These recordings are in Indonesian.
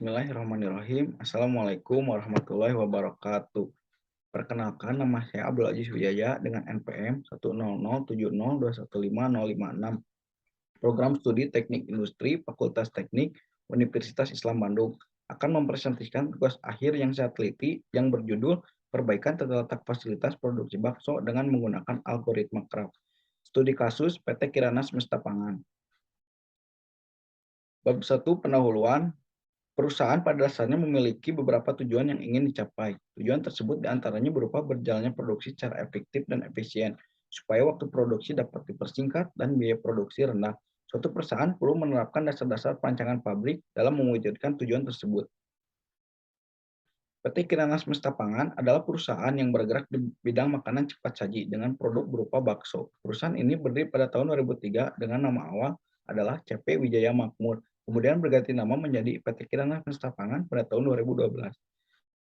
Bismillahirrahmanirrahim. Assalamualaikum warahmatullahi wabarakatuh. Perkenalkan, nama saya Abdul Aziz Wijaya dengan NPM 10070215056. Program Studi Teknik Industri Fakultas Teknik Universitas Islam Bandung akan mempresentasikan tugas akhir yang saya teliti yang berjudul Perbaikan Tata Letak Fasilitas Produksi Bakso dengan menggunakan algoritma Craft. Studi kasus PT Kirana Semesta Pangan. Bab 1 pendahuluan. Perusahaan pada dasarnya memiliki beberapa tujuan yang ingin dicapai. Tujuan tersebut diantaranya berupa berjalannya produksi secara efektif dan efisien, supaya waktu produksi dapat dipersingkat dan biaya produksi rendah. Suatu perusahaan perlu menerapkan dasar-dasar perancangan pabrik dalam mewujudkan tujuan tersebut. PT Kirana Semesta Pangan adalah perusahaan yang bergerak di bidang makanan cepat saji dengan produk berupa bakso. Perusahaan ini berdiri pada tahun 2003 dengan nama awal adalah CP Wijaya Makmur. Kemudian berganti nama menjadi PT Kirana Semesta Pangan pada tahun 2012.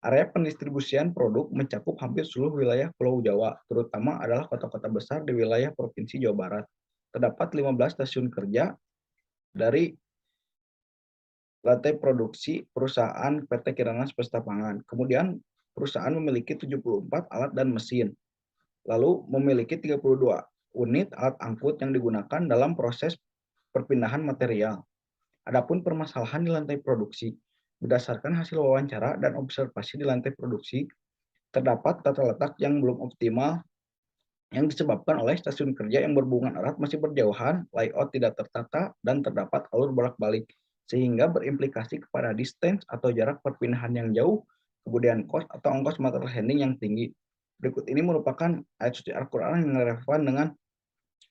Area pendistribusian produk mencakup hampir seluruh wilayah Pulau Jawa, terutama adalah kota-kota besar di wilayah Provinsi Jawa Barat. Terdapat 15 stasiun kerja dari lantai produksi perusahaan PT Kirana Semesta Pangan. Kemudian perusahaan memiliki 74 alat dan mesin, lalu memiliki 32 unit alat angkut yang digunakan dalam proses perpindahan material. Adapun permasalahan di lantai produksi, berdasarkan hasil wawancara dan observasi di lantai produksi, terdapat tata letak yang belum optimal yang disebabkan oleh stasiun kerja yang berhubungan erat masih berjauhan, layout tidak tertata, dan terdapat alur bolak-balik, sehingga berimplikasi kepada distance atau jarak perpindahan yang jauh, kemudian cost atau ongkos material handling yang tinggi. Berikut ini merupakan ayat suci Al-Quran yang relevan dengan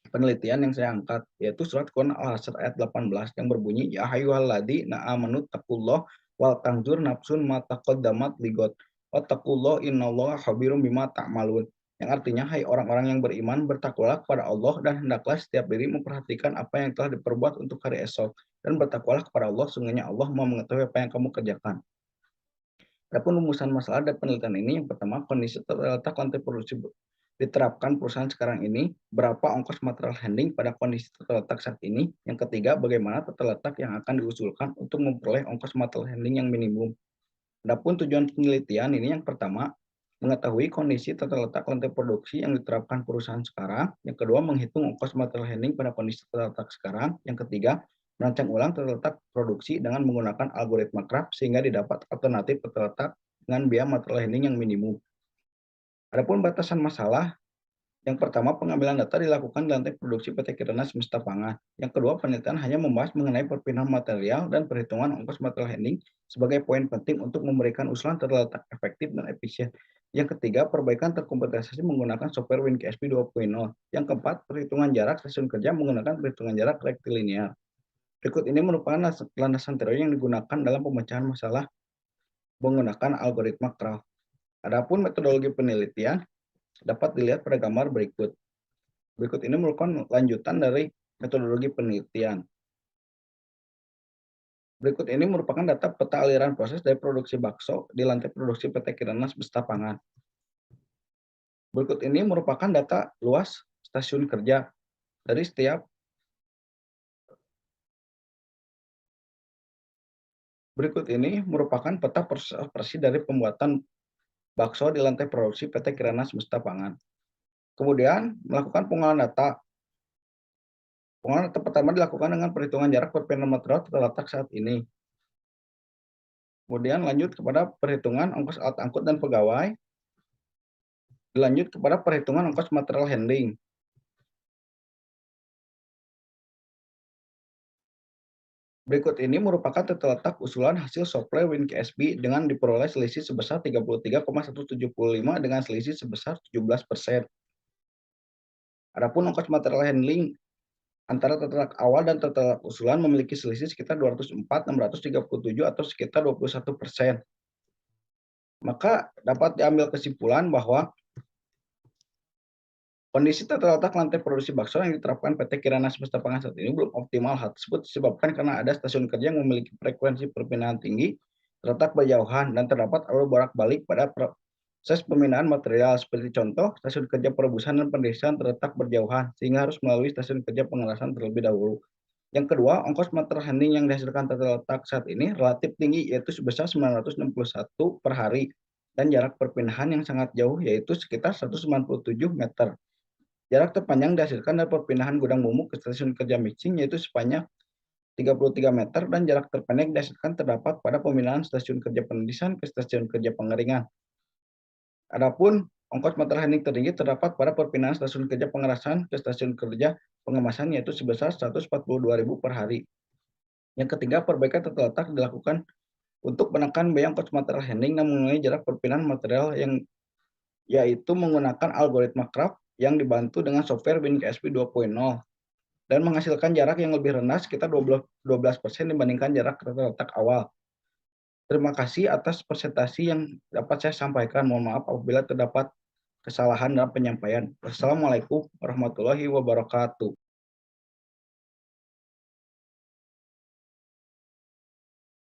penelitian yang saya angkat, yaitu surat Quran Al-Hasr ayat 18 yang berbunyi, Ya hayyuhalladzina amanu taqullah wal tanzur nafsun ma taqaddamat ligot wa taqullah innallaha khabirum bima ta'malun. Yang artinya, hai orang-orang yang beriman, bertakwalah kepada Allah dan hendaklah setiap diri memperhatikan apa yang telah diperbuat untuk hari esok, dan bertakwalah kepada Allah, sungguhnya Allah mau mengetahui apa yang kamu kerjakan. Adapun rumusan masalah dan penelitian ini, yang pertama, kondisi terletak lantai produksi diterapkan perusahaan sekarang ini, berapa ongkos material handling pada kondisi terletak saat ini. Yang ketiga, bagaimana tata letak yang akan diusulkan untuk memperoleh ongkos material handling yang minimum. Adapun tujuan penelitian ini, yang pertama, mengetahui kondisi tata letak lantai produksi yang diterapkan perusahaan sekarang. Yang kedua, menghitung ongkos material handling pada kondisi tata letak sekarang. Yang ketiga, merancang ulang tata letak produksi dengan menggunakan algoritma Craft sehingga didapat alternatif tata letak dengan biaya material handling yang minimum. Adapun batasan masalah, yang pertama, pengambilan data dilakukan di lantai produksi PT Kirana Semesta Pangan. Yang kedua, penelitian hanya membahas mengenai perpindahan material dan perhitungan ongkos material handling sebagai poin penting untuk memberikan usulan terletak efektif dan efisien. Yang ketiga, perbaikan terkompensasi menggunakan software WinKSP 2.0. Yang keempat, perhitungan jarak stasiun kerja menggunakan perhitungan jarak rektilinear. Berikut ini merupakan landasan teori yang digunakan dalam pemecahan masalah menggunakan algoritma Craft. Adapun metodologi penelitian dapat dilihat pada gambar berikut. Berikut ini merupakan lanjutan dari metodologi penelitian. Berikut ini merupakan data peta aliran proses dari produksi bakso di lantai produksi PT Kirana Semesta Pangan. Berikut ini merupakan data luas stasiun kerja dari setiap. Berikut ini merupakan peta proses operasi dari pembuatan bakso di lantai produksi PT Kirana Semesta Pangan. Kemudian melakukan pengolahan data. Pengolahan data pertama dilakukan dengan perhitungan jarak perpindahan material terletak saat ini. Kemudian lanjut kepada perhitungan ongkos alat angkut dan pegawai. Dilanjut kepada perhitungan ongkos material handling. Berikut ini merupakan tata letak usulan hasil software WinKSP dengan diperoleh selisih sebesar 33,175 dengan selisih sebesar 17%. Adapun ongkos material handling antara tata letak awal dan tata letak usulan memiliki selisih sekitar 204.637 atau sekitar 21%. Maka dapat diambil kesimpulan bahwa kondisi tata letak lantai produksi bakso yang diterapkan PT Kirana Semesta Pangan saat ini belum optimal. Hal tersebut disebabkan karena ada stasiun kerja yang memiliki frekuensi perpindahan tinggi, terletak berjauhan, dan terdapat alur bolak-balik pada proses pemindahan material. Seperti contoh, stasiun kerja perebusan dan pendesian terletak berjauhan, sehingga harus melalui stasiun kerja pengelasan terlebih dahulu. Yang kedua, ongkos material handling yang dihasilkan terletak saat ini relatif tinggi, yaitu sebesar 961 per hari, dan jarak perpindahan yang sangat jauh, yaitu sekitar 197 meter. Jarak terpanjang dihasilkan dari perpindahan gudang bumbu ke stasiun kerja mixing, yaitu sepanjang 33 meter, dan jarak terpendek dihasilkan terdapat pada pemindahan stasiun kerja penulisan ke stasiun kerja pengeringan. Adapun ongkos material handling tertinggi terdapat pada perpindahan stasiun kerja pengerasan ke stasiun kerja pengemasan, yaitu sebesar 142.000 per hari. Yang ketiga, perbaikan tata letak dilakukan untuk menekan biaya ongkos material handling dan mengurangi jarak perpindahan material, yaitu menggunakan algoritma Craft yang dibantu dengan software WinKSP 2.0 dan menghasilkan jarak yang lebih rendah sekitar 12% dibandingkan jarak tata letak awal. Terima kasih atas presentasi yang dapat saya sampaikan. Mohon maaf apabila terdapat kesalahan dalam penyampaian. Wassalamualaikum warahmatullahi wabarakatuh.